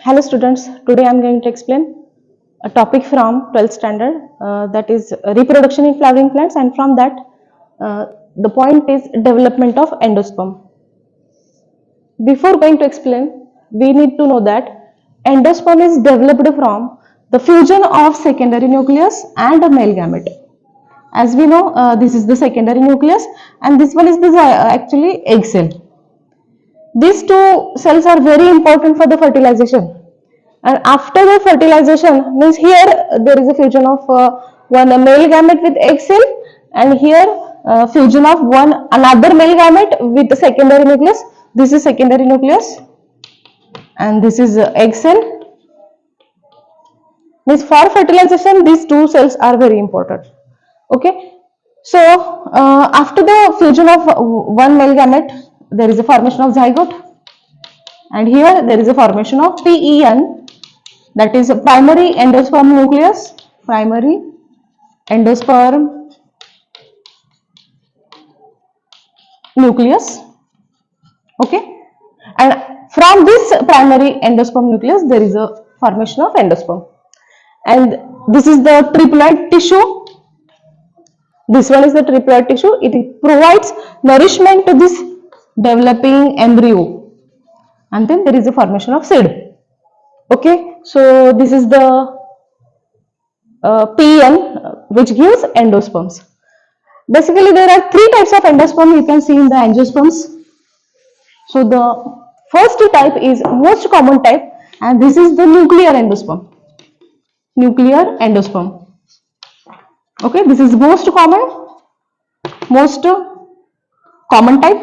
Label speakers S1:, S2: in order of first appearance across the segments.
S1: Hello students, today I am going to explain a topic from 12th standard that is reproduction in flowering plants, and from that the point is development of endosperm. Before going to explain, we need to know that endosperm is developed from the fusion of secondary nucleus and a male gamete. As we know, this is the secondary nucleus and this one is the actually egg cell. These two cells are very important for the fertilization. And after the fertilization, means here there is a fusion of one male gamete with egg cell, and here fusion of another male gamete with the secondary nucleus. This is secondary nucleus and this is egg cell. Means for fertilization these two cells are very important. Okay, so after the fusion of one male gamete, there is a formation of zygote, and here there is a formation of PEN, that is primary endosperm nucleus, primary endosperm nucleus. Okay, and from this primary endosperm nucleus there is a formation of endosperm, and this is the triploid tissue. This one is the triploid tissue. It provides nourishment to this developing embryo, and then there is a formation of seed. Okay, so this is the PN which gives endosperms. Basically, there are three types of endosperm you can see in the angiosperms. So the first type is most common type, and this is the nuclear endosperm. Nuclear endosperm. Okay, this is most common type.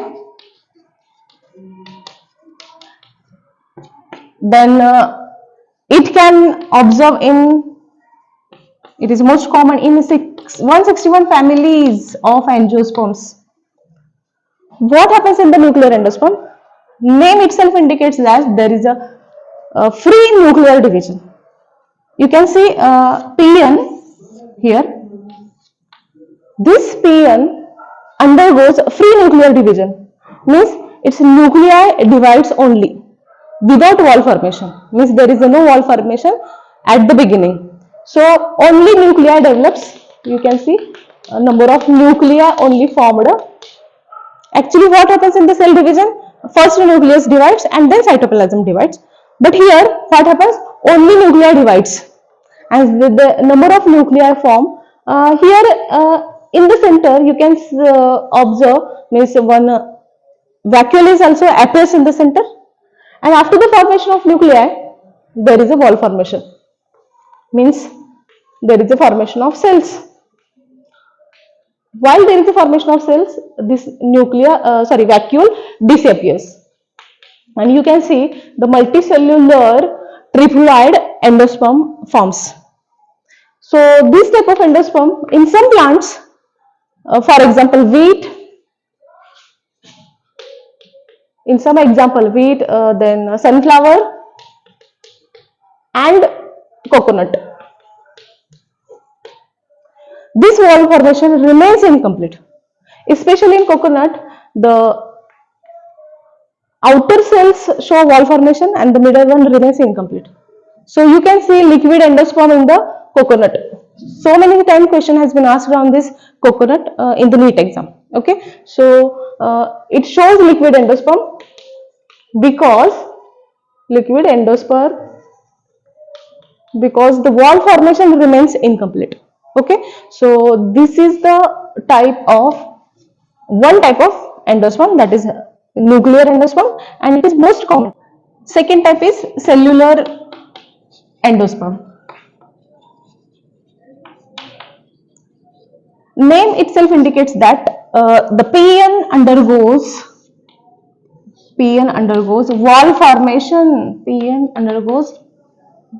S1: Then it can observe in, it is most common in 161 families of angiosperms. What happens in the nuclear endosperm? Name itself indicates that there is a free nuclear division. You can see PN here. This PN undergoes free nuclear division, means its nuclei divides only without wall formation, means there is no wall formation at the beginning. So only nuclei develops. You can see a number of nuclei only formed. Actually, what happens in the cell division? First nucleus divides and then cytoplasm divides. But here what happens? Only nuclei divides, and the number of nuclei form. Here in the center you can observe, means one vacuole is also appears in the center, and after the formation of nuclei there is a wall formation, means there is a formation of cells. While there is a formation of cells, this vacuole disappears, and you can see the multicellular triploid endosperm forms. So this type of endosperm in some plants, for example wheat, then sunflower and coconut, this wall formation remains incomplete. Especially in coconut, the outer cells show wall formation and the middle one remains incomplete. So you can see liquid endosperm in the coconut. So many times question has been asked on this coconut in the NEET exam. Okay, so it shows liquid endosperm because the wall formation remains incomplete. Okay, so this is the one type of endosperm, that is nuclear endosperm, and it is most common. Second type is cellular endosperm. Name itself indicates that the PN undergoes wall formation. PN undergoes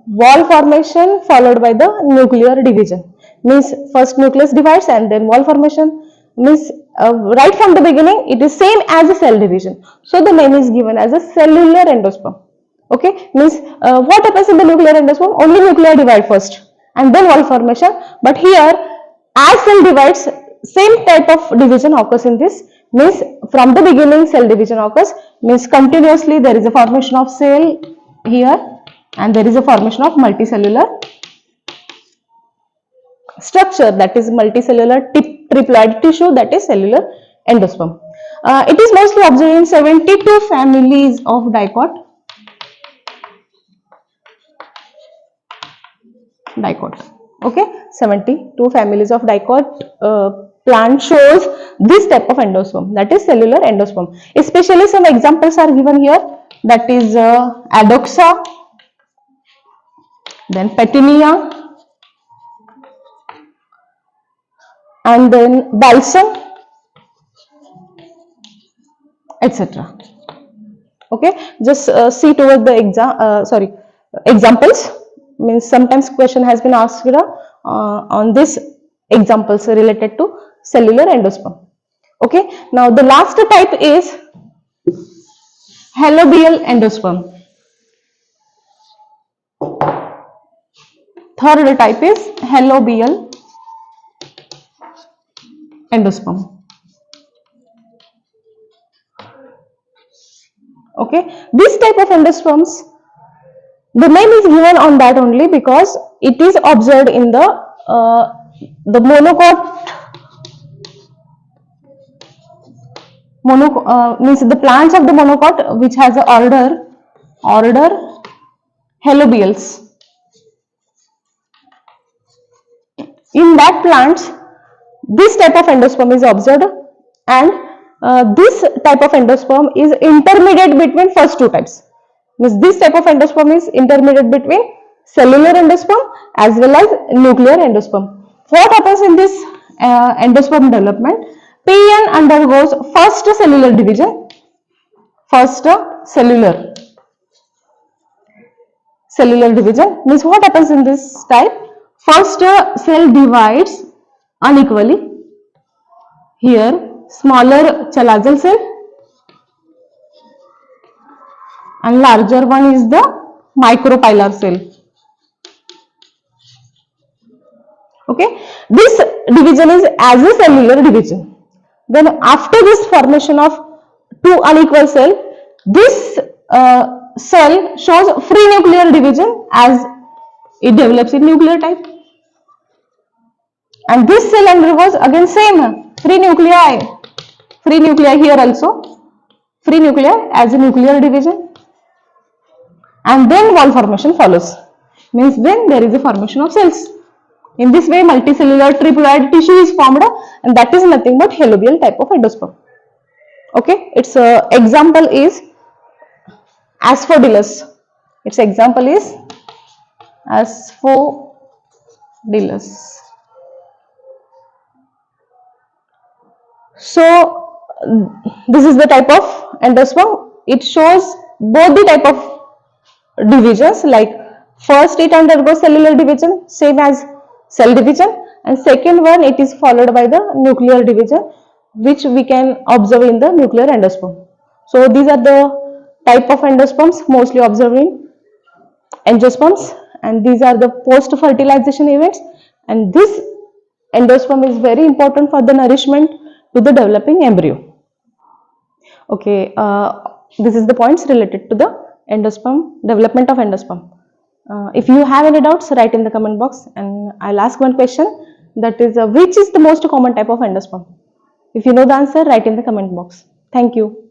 S1: wall formation followed by the nuclear division, means first nucleus divides and then wall formation, means right from the beginning it is same as a cell division, so the name is given as a cellular endosperm. Okay, means what happens in the nuclear endosperm? Only nuclei divide first and then wall formation, but here as cell divides, same type of division occurs in this, means from the beginning cell division occurs, means continuously there is a formation of cell here, and there is a formation of multicellular structure, that is multicellular triploid tissue, that is cellular endosperm. It is mostly observed in 72 families of dicots. Okay, 72 families of dicot plant shows this type of endosperm, that is cellular endosperm. Especially some examples are given here, that is Adoxa, then Petunia, and then Balsam, etc. Okay, just see towards the examples. Means sometimes question has been asked on this examples related to cellular endosperm. Okay, now the last type is halobial endosperm. Third type is halobial endosperm. Okay, this type of endosperms, the name is given on that only because it is observed in the monocot. Means the plants of the monocot which has a order halobials. In that plants, this type of endosperm is observed, and this type of endosperm is intermediate between first two types. Means this type of endosperm is intermediate between cellular endosperm as well as nuclear endosperm. What happens in this endosperm development? PN undergoes first cellular division. First cellular division means what happens in this type? First cell divides unequally. Here smaller chalazal cell and larger one is the micropylar cell. Okay, this division is as a cellular division. Then after this formation of two unequal cell, this cell shows free nuclear division as it develops in nuclear type, and this cell undergoes again same free nuclei here also, free nuclei as a nuclear division, and then wall formation follows. Means then there is a formation of cells. In this way multicellular triploid tissue is formed, and that is nothing but halobial type of endosperm. Okay, its example is Asphodilus. Its example is Asphodilus. So this is the type of endosperm. It shows both the type of divisions, like first it undergoes cellular division same as cell division, and second one it is followed by the nuclear division, which we can observe in the nuclear endosperm. So these are the type of endosperms mostly observed in angiosperms, and these are the post fertilization events, and this endosperm is very important for the nourishment to the developing embryo. Okay, this is the points related to the endosperm, development of endosperm. If you have any doubts, write in the comment box, and I'll ask one question, that is which is the most common type of endosperm? If you know the answer, write in the comment box. Thank you.